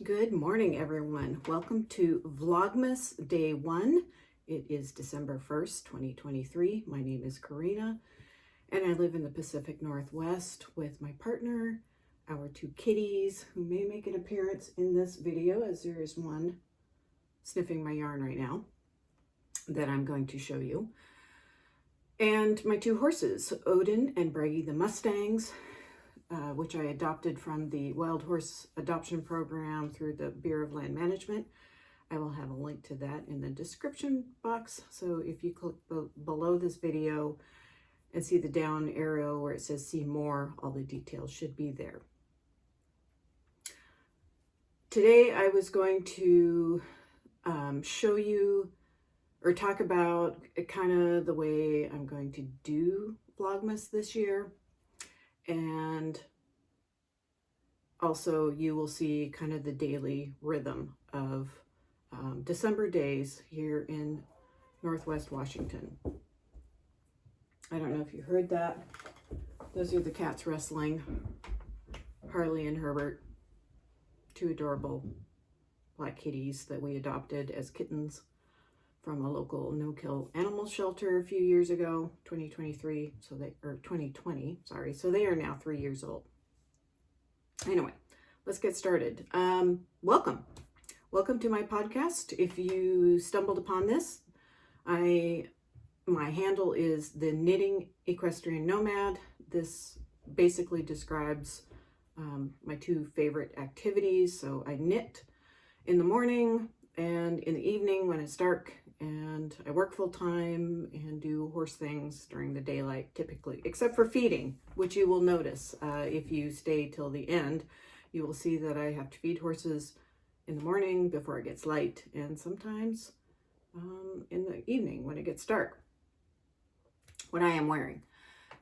Good morning, everyone. Welcome to Vlogmas Day 1. It is December 1st, 2023. My name is Karina, and I live in the Pacific Northwest with my partner, our two kitties, who may make an appearance in this video, as there is one sniffing my yarn right now that I'm going to show you. And my two horses, Odin and Bragi the Mustangs, which I adopted from the Wild Horse Adoption Program through the Bureau of Land Management. I will have a link to that in the description box. So if you click below this video and see the down arrow where it says see more, all the details should be there. Today I was going to show you or talk about kind of the way I'm going to do Vlogmas this year. And also you will see kind of the daily rhythm of December days here in Northwest Washington. I don't know if you heard that. Those are the cats wrestling. Harley and Herbert, two adorable black kitties that we adopted as kittens from a local no-kill animal shelter a few years ago, 2020, so they are now 3 years old. Anyway, let's get started. Welcome to my podcast. If you stumbled upon this, my handle is the Knitting Equestrian Nomad. This basically describes my two favorite activities. So I knit in the morning and in the evening when it's dark, and I work full time and do horse things during the daylight typically, except for feeding, which you will notice if you stay till the end. You will see that I have to feed horses in the morning before it gets light, and sometimes in the evening when it gets dark. What I am wearing.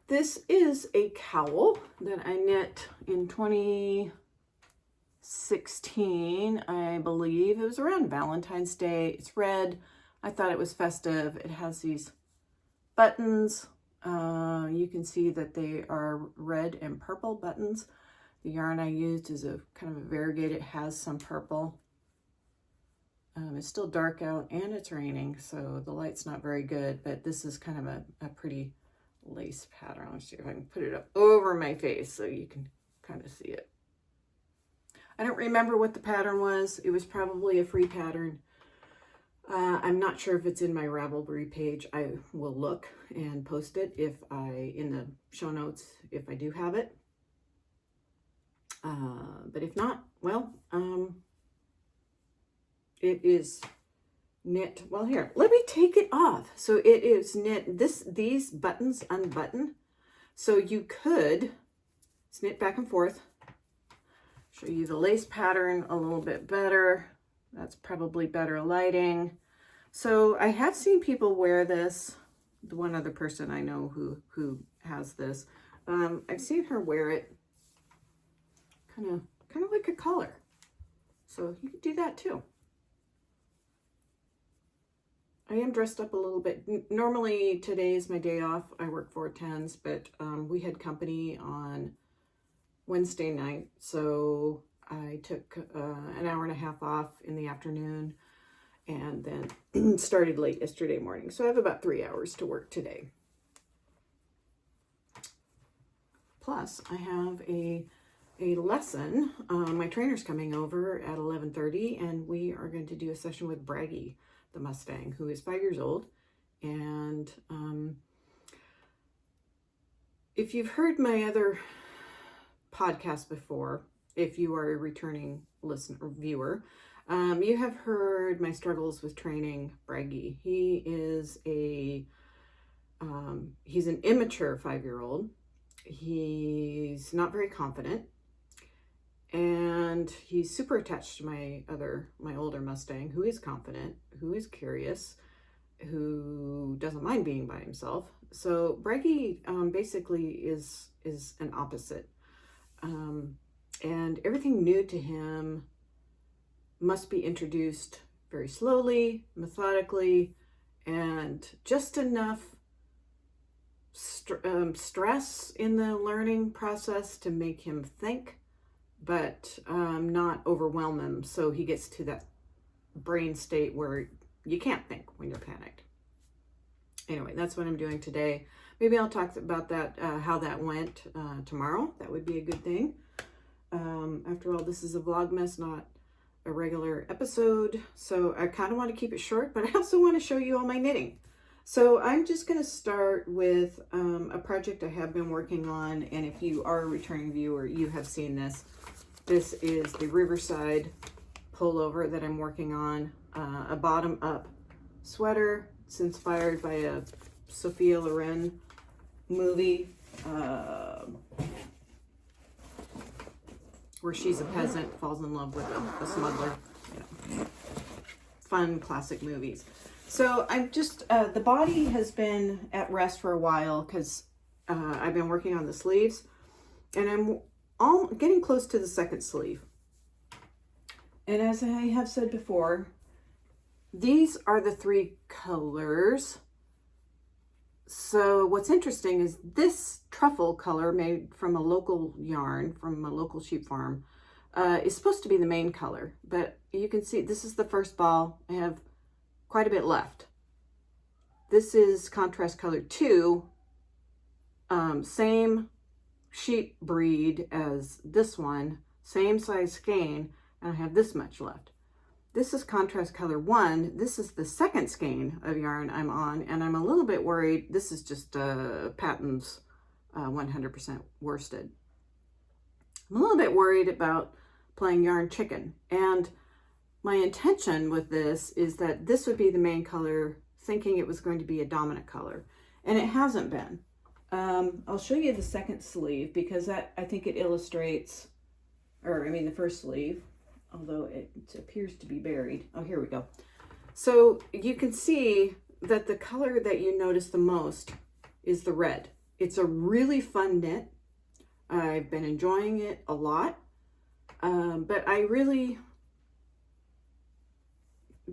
This is a cowl that I knit in 2016, I believe. It was around Valentine's Day. It's red. I thought it was festive. It has these buttons. You can see that they are red and purple buttons. The yarn I used is a kind of a variegated. It has some purple. It's still dark out and it's raining, so the light's not very good, but this is kind of a pretty lace pattern. Let's see if I can put it up over my face so you can kind of see it. I don't remember what the pattern was. It was probably a free pattern. I'm not sure if it's in my Ravelry page. I will look and post it in the show notes if I do have it. But if not, well, it is knit. Well, here, let me take it off. So it is knit. These buttons unbutton. So you could knit back and forth. Show you the lace pattern a little bit better. That's probably better lighting. So I have seen people wear this. The one other person I know who has this. I've seen her wear it kind of like a collar. So you could do that too. I am dressed up a little bit. Normally today is my day off. I work 4/10s, but we had company on Wednesday night, so I took an hour and a half off in the afternoon and then started late yesterday morning. So I have about 3 hours to work today. Plus, I have a lesson. My trainer's coming over at 11:30, and we are going to do a session with Bragi, the Mustang, who is 5 years old. And if you've heard my other podcast before, if you are a returning listener or viewer, you have heard my struggles with training Bragi. He is he's an immature 5-year-old. He's not very confident, and he's super attached to my older Mustang, who is confident, who is curious, who doesn't mind being by himself. So Bragi basically is an opposite. And everything new to him must be introduced very slowly, methodically, and just enough stress in the learning process to make him think, but not overwhelm him, so he gets to that brain state where you can't think when you're panicked. Anyway, that's what I'm doing today. Maybe I'll talk about that, how that went tomorrow. That would be a good thing. After all, this is a Vlogmas, not a regular episode, so I kind of want to keep it short, but I also want to show you all my knitting. So I'm just going to start with a project I have been working on, and if you are a returning viewer, you have seen this. This is the Riverside pullover that I'm working on, a bottom-up sweater. It's inspired by a Sophia Loren movie where she's a peasant, falls in love with a smuggler. You know, fun classic movies. So I'm just, the body has been at rest for a while because I've been working on the sleeves, and I'm getting close to the second sleeve. And as I have said before, these are the 3 colors. So what's interesting is this truffle color made from a local yarn, from a local sheep farm, is supposed to be the main color. But you can see this is the first ball. I have quite a bit left. This is contrast color 2, same sheep breed as this one, same size skein, and I have this much left. This is contrast color 1. This is the second skein of yarn I'm on, and I'm a little bit worried. This is just Patons 100% worsted. I'm a little bit worried about playing yarn chicken, and my intention with this is that this would be the main color, thinking it was going to be a dominant color, and it hasn't been. I'll show you the second sleeve because that, I think it illustrates, or I mean the first sleeve, although it appears to be buried. Oh, here we go. So you can see that the color that you notice the most is the red. It's a really fun knit. I've been enjoying it a lot, but I really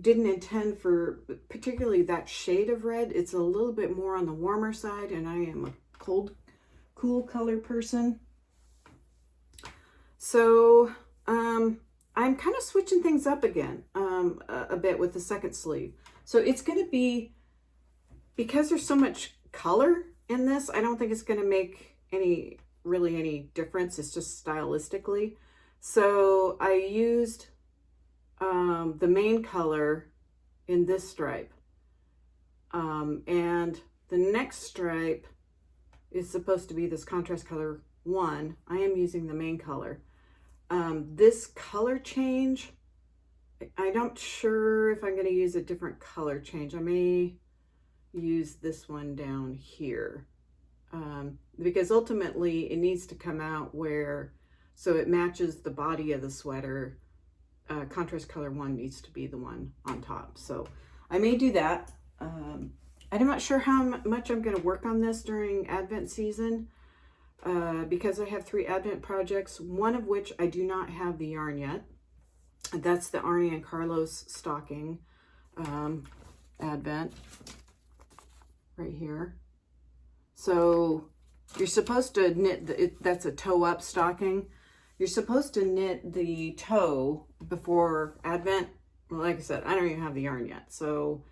didn't intend for particularly that shade of red. It's a little bit more on the warmer side, and I am a cool color person. So I'm kind of switching things up again a bit with the second sleeve. So it's going to be, because there's so much color in this, I don't think it's going to make really any difference. It's just stylistically. So I used the main color in this stripe, and the next stripe is supposed to be this contrast color 1. I am using the main color. This color change, I'm not sure if I'm going to use a different color change. I may use this one down here, because ultimately it needs to come out where, so it matches the body of the sweater. Contrast color 1 needs to be the one on top. So I may do that. I'm not sure how much I'm going to work on this during Advent season, because I have 3 Advent projects, one of which I do not have the yarn yet. That's the Arne Carlos stocking Advent right here. So you're supposed to knit, that's a toe up stocking. You're supposed to knit the toe before Advent. Well, like I said, I don't even have the yarn yet, so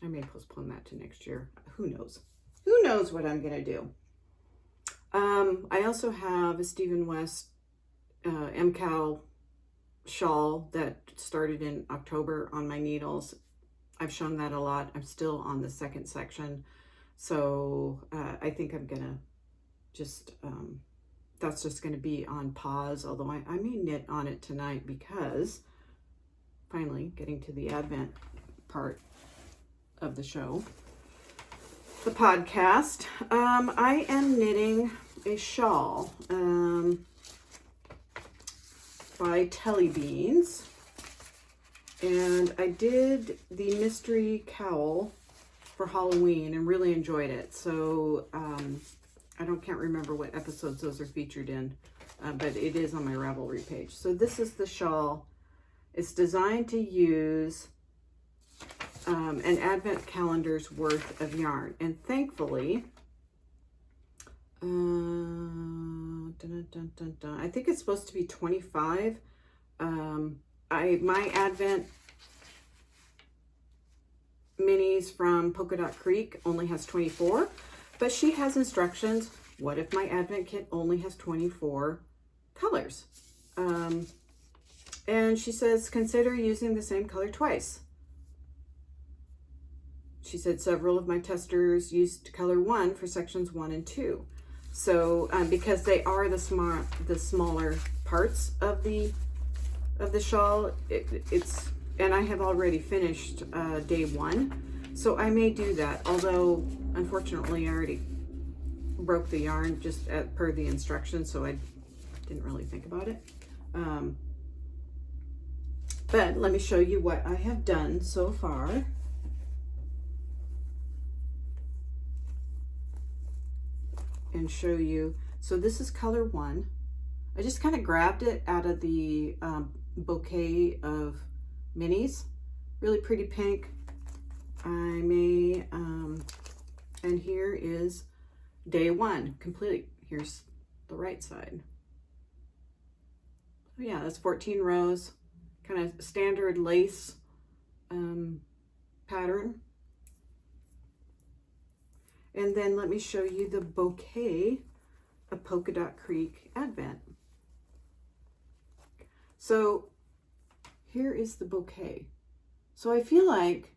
I may postpone that to next year. Who knows? Who knows what I'm going to do? I also have a Stephen West MKAL shawl that started in October on my needles. I've shown that a lot. I'm still on the second section. So I think I'm going to just, that's just going to be on pause, although I may knit on it tonight because finally getting to the Advent part of the show, the podcast. I am knitting a shawl by Tellybeans, and I did the mystery cowl for Halloween and really enjoyed it. So I can't remember what episodes those are featured in, but it is on my Ravelry page. So this is the shawl. It's designed to use an Advent calendar's worth of yarn, and thankfully I think it's supposed to be 25. My Advent minis from Polka Dot Creek only has 24, but she has instructions. What if my Advent kit only has 24 colors? And she says, consider using the same color twice. She said several of my testers used color 1 for sections 1 and 2. So because they are the smaller parts of the shawl, and I have already finished day 1, so I may do that. Although unfortunately I already broke the yarn just per the instructions, so I didn't really think about it. But let me show you what I have done so far. And show you. So this is color 1. I just kind of grabbed it out of the bouquet of minis. Really pretty pink. I may, and here is day 1 complete. Here's the right side. So yeah, that's 14 rows, kind of standard lace pattern. And then let me show you the bouquet of Polka Dot Creek Advent. So here is the bouquet. So I feel like,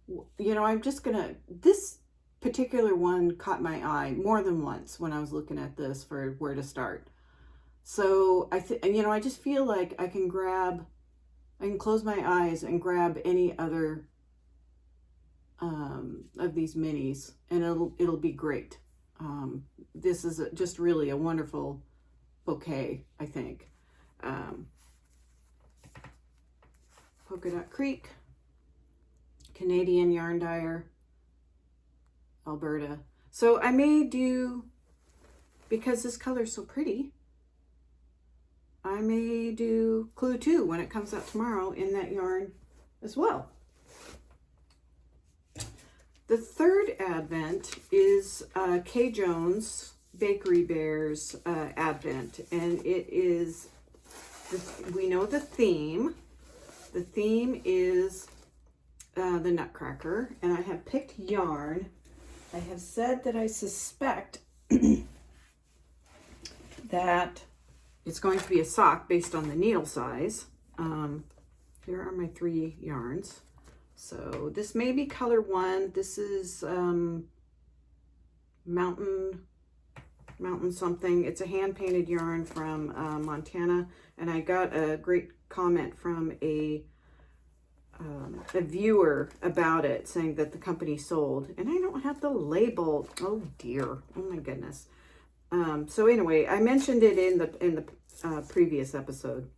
you know, I'm just gonna, this particular one caught my eye more than once when I was looking at this for where to start. So you know, I just feel like I can close my eyes and grab any other of these minis, and it'll be great. This is just really a wonderful bouquet, I think. Polka Dot Creek, Canadian yarn dyer, Alberta. So I may do, because this color is so pretty, I may do Clue 2 when it comes out tomorrow in that yarn as well. The third Advent is K. Jones Bakery Bears Advent, and it is, we know the theme. The theme is the Nutcracker, and I have picked yarn. I have said that I suspect that it's going to be a sock based on the needle size. Here are my 3 yarns. So this may be color 1. This is mountain something. It's a hand painted yarn from Montana, and I got a great comment from a viewer about it, saying that the company sold, and I don't have the label. Oh dear, oh my goodness. So anyway, I mentioned it in the previous episode.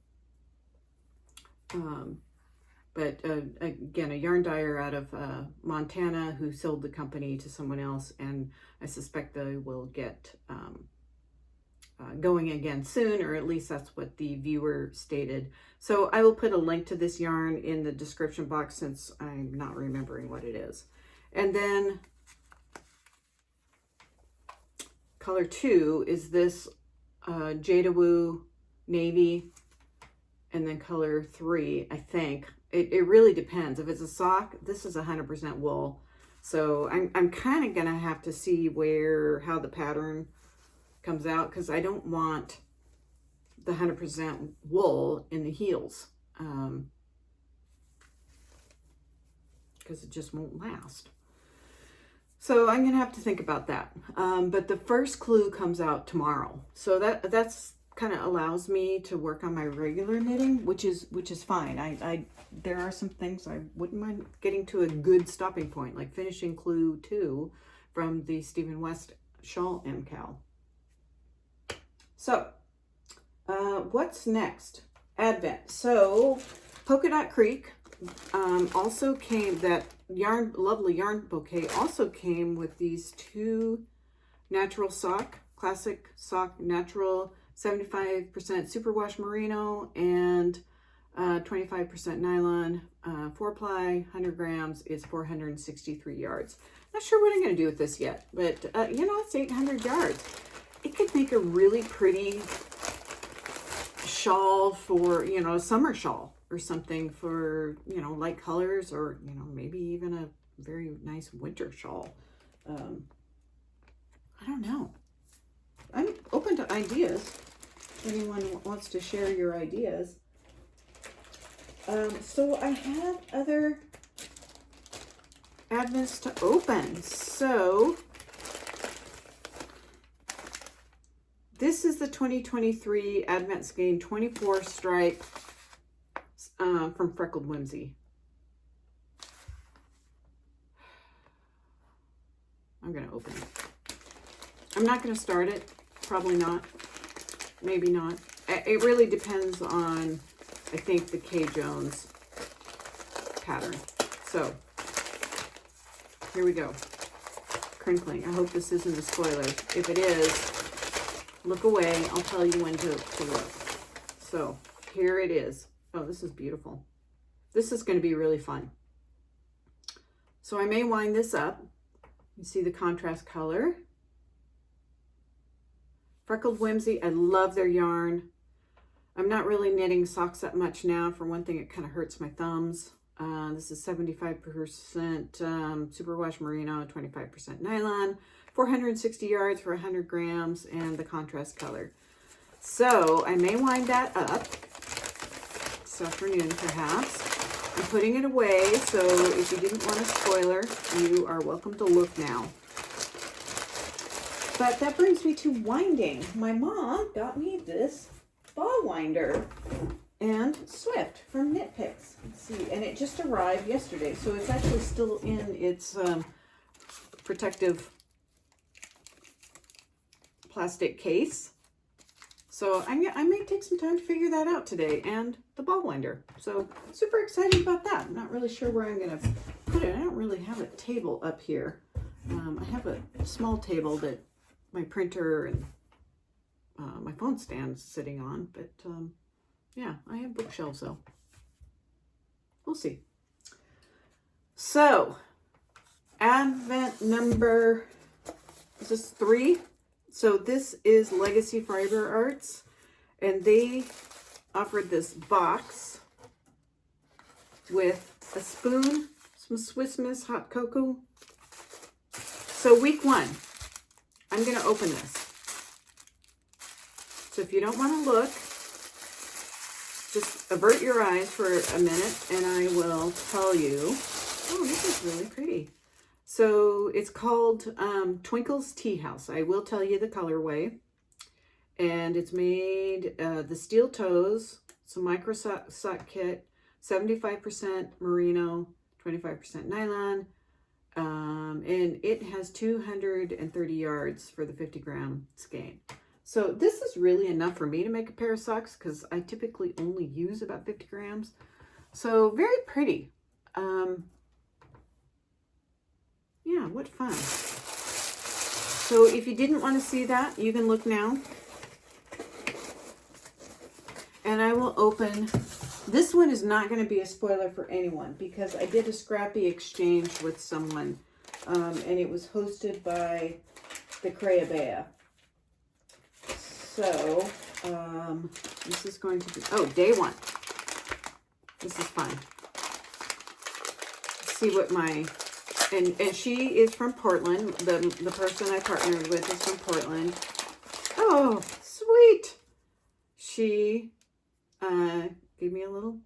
But again, a yarn dyer out of Montana who sold the company to someone else, and I suspect they will get going again soon, or at least that's what the viewer stated. So I will put a link to this yarn in the description box, since I'm not remembering what it is. And then color 2 is this Jadawoo navy, and then color 3, I think. It really depends. If it's a sock, this is 100% wool. So I'm kind of gonna have to see how the pattern comes out, because I don't want the 100% wool in the heels, because it just won't last. So I'm gonna have to think about that. But the first clue comes out tomorrow, so that's kind of allows me to work on my regular knitting, which is fine. There are some things I wouldn't mind getting to a good stopping point, like finishing Clue 2 from the Stephen West Shawl MKAL. So what's next? Advent. So Polka Dot Creek also came, that lovely yarn bouquet also came with these 2 natural sock, classic sock natural, 75% superwash merino and 25% nylon, 4-ply, 100 grams is 463 yards. Not sure what I'm going to do with this yet, but you know, it's 800 yards. it could make a really pretty shawl for, you know, a summer shawl or something for, you know, light colors, or, you know, maybe even a very nice winter shawl. I don't know. I'm open to ideas. If anyone wants to share your ideas. So I have other advents to open. So this is the 2023 Advent Skein 24 stripe from Freckled Whimsey. I'm going to open it. I'm not going to start it. Probably not. Maybe not. It really depends on, I think, the K. Jones pattern. So, here we go. Crinkling. I hope this isn't a spoiler. If it is, look away. I'll tell you when to look. So, here it is. Oh, this is beautiful. This is going to be really fun. So, I may wind this up. You see the contrast color. Freckled Whimsy, I love their yarn. I'm not really knitting socks that much now. For one thing, it kind of hurts my thumbs. This is 75% superwash merino, 25% nylon, 460 yards for 100 grams, and the contrast color. So I may wind that up this afternoon, perhaps. I'm putting it away, so if you didn't want a spoiler, you are welcome to look now. But that brings me to winding. My mom got me this ball winder and Swift from Knit Picks. Let's see, and it just arrived yesterday, so it's actually still in its protective plastic case. So I may take some time to figure that out today, and the ball winder. So super excited about that. I'm not really sure where I'm going to put it. I don't really have a table up here. I have a small table that my printer and my phone stand's sitting on, but yeah, I have bookshelves though. We'll see. So, Advent number, is this 3? So this is Legacy Fiber Arts, and they offered this box with a spoon, some Swiss Miss hot cocoa. So week 1. I'm going to open this. So if you don't want to look, just avert your eyes for a minute and I will tell you. Oh, this is really pretty. So it's called Twinkle's Tea House. I will tell you the colorway. And it's made the steel toes, some micro sock kit, 75% merino, 25% nylon. And it has 230 yards for the 50 gram skein. So this is really enough for me to make a pair of socks because I typically only use about 50 grams. So very pretty. Yeah, what fun. So if you didn't want to see that, you can look now. And I will open. This one is not going to be a spoiler for anyone because I did a Scrappy Exchange with someone, and it was hosted by the Crayabea. So, this is going to be, oh, day 1. This is fun. Let's see what my, and she is from Portland. The person I partnered with is from Portland. Oh, sweet. She gave me a little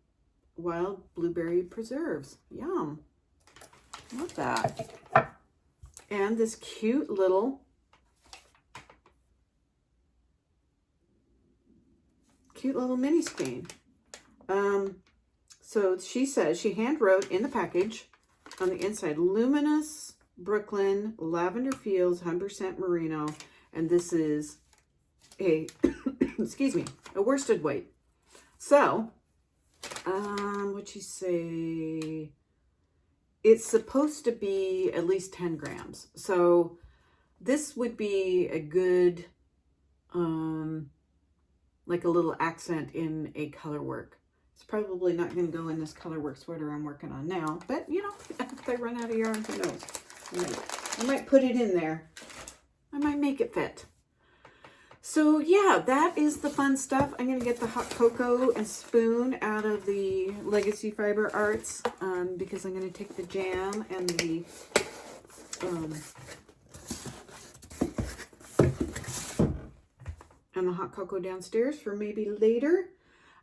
wild blueberry preserves. Yum. Love that. And this cute little mini skein. So she says, she hand wrote in the package on the inside, luminous Brooklyn lavender fields, 100% merino, and this is a excuse me, a worsted weight. So what'd she say? It's supposed to be at least 10 grams. So this would be a good like a little accent in a color work. It's probably not going to go in this color work sweater I'm working on now, but you know, if I run out of yarn, who knows? I might put it in there. I might make it fit. So yeah, that is the fun stuff. I'm going to get the hot cocoa and spoon out of the Legacy Fiber Arts because I'm going to take the jam and the hot cocoa downstairs for maybe later.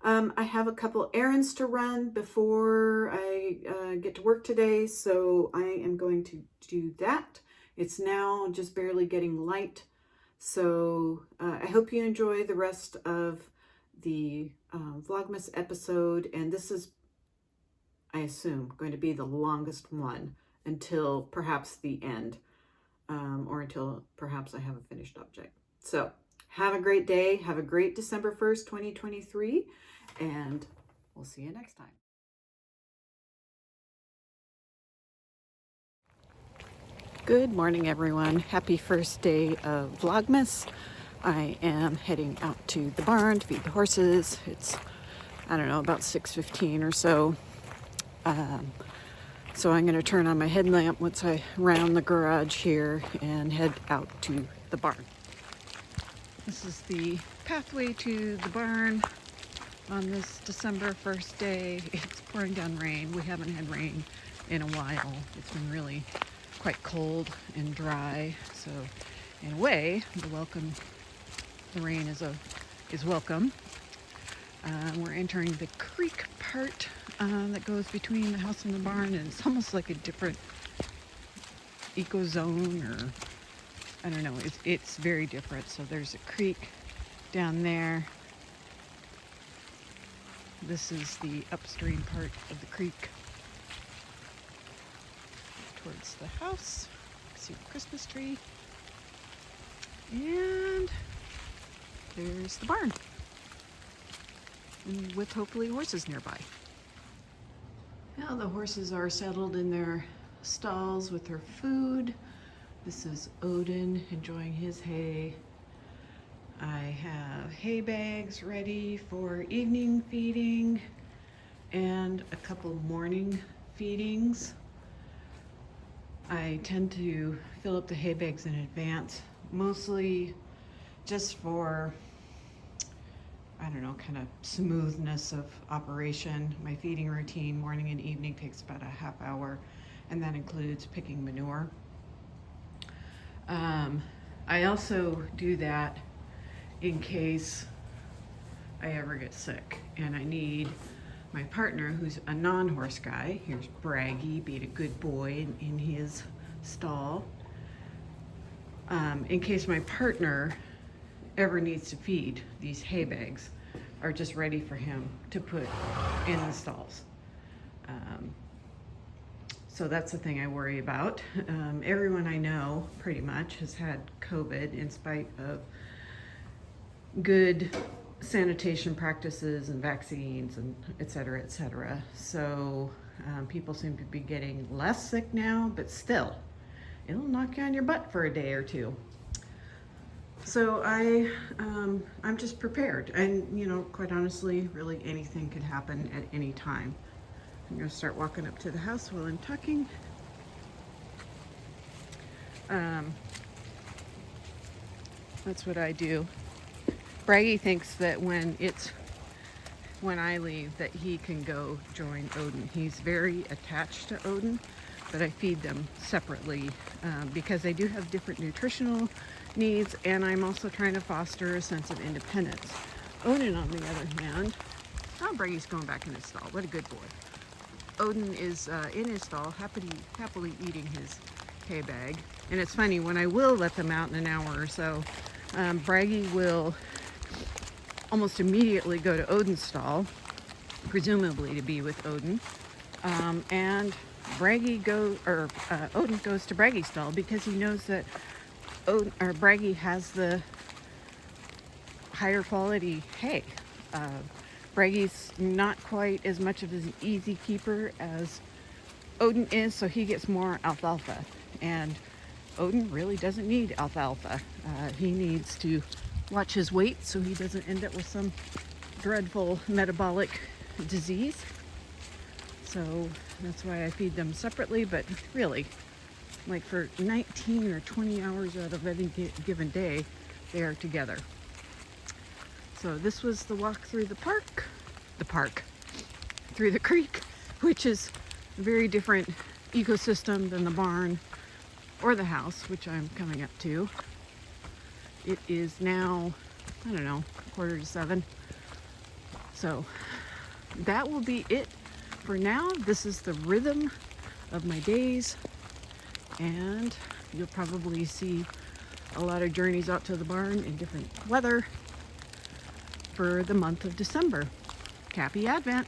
I have a couple errands to run before I get to work today, so I am going to do that. It's now just barely getting light. So I hope you enjoy the rest of the Vlogmas episode. And this is, I assume, going to be the longest one until perhaps the end, or until perhaps I have a finished object. So have a great day. Have a great December 1st, 2023. And we'll see you next time. Good morning, everyone. Happy first day of Vlogmas. I am heading out to the barn to feed the horses. It's, I don't know, about 6:15 or so. So I'm going to turn on my headlamp once I round the garage here and head out to the barn. This is the pathway to the barn on this December 1st day. It's pouring down rain. We haven't had rain in a while. It's been really quite cold and dry, so in a way the rain is welcome. We're entering the creek part that goes between the house and the barn, and it's almost like a different eco zone, or I don't know, it's very different. So there's a creek down there. This is the upstream part of the creek towards the house. See the Christmas tree. And there's the barn. And with hopefully horses nearby. Now the horses are settled in their stalls with their food. This is Odin enjoying his hay. I have hay bags ready for evening feeding and a couple morning feedings. I tend to fill up the hay bags in advance, mostly just for, I don't know, kind of smoothness of operation. My feeding routine, morning and evening, takes about a half hour, and that includes picking manure. I also do that in case I ever get sick and I need my partner, who's a non-horse guy. Here's Bragi being a good boy in his stall. In case my partner ever needs to feed, these hay bags are just ready for him to put in the stalls. So that's the thing I worry about. Everyone I know pretty much has had COVID in spite of good sanitation practices and vaccines and et cetera, et cetera. So people seem to be getting less sick now, but still, it'll knock you on your butt for a day or two. So I'm just prepared, and you know, quite honestly, really anything could happen at any time. I'm gonna start walking up to the house while I'm tucking. That's what I do. Bragi thinks that when I leave that he can go join Odin. He's very attached to Odin, but I feed them separately because they do have different nutritional needs, and I'm also trying to foster a sense of independence. Odin, on the other hand, Bragi's going back in his stall. What a good boy. Odin is in his stall, happily eating his hay bag. And it's funny, when I will let them out in an hour or so, Bragi will almost immediately go to Odin's stall, presumably to be with Odin, and Odin goes to Bragi's stall because he knows that Bragi has the higher quality hay. Bragi's not quite as much of an easy keeper as Odin is, so he gets more alfalfa, and Odin really doesn't need alfalfa. He needs to watch his weight so he doesn't end up with some dreadful metabolic disease. So that's why I feed them separately, but really, like for 19 or 20 hours out of any given day, they are together. So this was the walk through through the creek, which is a very different ecosystem than the barn or the house, which I'm coming up to. It is now, I don't know, 6:45. So that will be it for now. This is the rhythm of my days, and you'll probably see a lot of journeys out to the barn in different weather for the month of December. Happy Advent!